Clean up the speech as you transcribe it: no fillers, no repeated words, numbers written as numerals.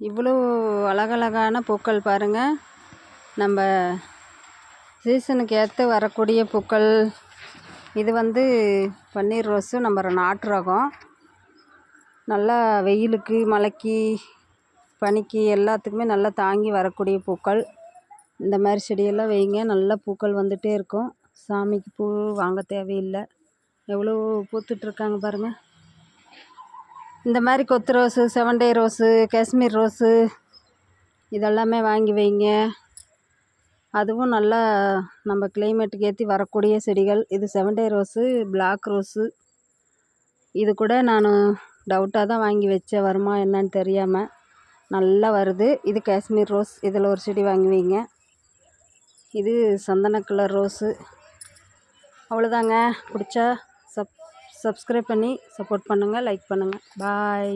இவ்வளோ அழகழகான பூக்கள் பாருங்கள். நம்ம சீசனுக்கு ஏற்ற வரக்கூடிய பூக்கள். இது பன்னீர் ரோஸு நம்ம நாட்டு ரகம். நல்லா வெயிலுக்கு, மழைக்கு, பனிக்கு எல்லாத்துக்குமே நல்லா தாங்கி வரக்கூடிய பூக்கள். இந்த மாதிரி செடியெல்லாம் வைங்க, நல்லா பூக்கள் வந்துகிட்டே இருக்கும். சாமிக்கு பூ வாங்க தேவையில்லை. எவ்வளோ பூத்துட்ருக்காங்க பாருங்கள். இந்த மாதிரி கொத்து ரோஸு, செவன்டே ரோஸு, காஷ்மீர் ரோஸு இதெல்லாமே வாங்கி வைங்க. அதுவும் நல்லா நம்ம கிளைமேட்டுக்கு ஏற்றி வரக்கூடிய செடிகள். இது செவன்டே ரோஸு, பிளாக் ரோஸு. இது கூட நான் டவுட்டாக தான் வாங்கி வச்சேன், வருமா என்னன்னு தெரியாமல். நல்லா வருது. இது காஷ்மீர் ரோஸ். இதில் ஒரு செடி வாங்கி வைங்க. இது சந்தன கலர் ரோஸு. அவ்வளோதாங்க. பிடிச்சா சப்ஸ்கிரைப் பண்ணி சப்போர்ட் பண்ணுங்கள், லைக் பண்ணுங்கள். பாய்.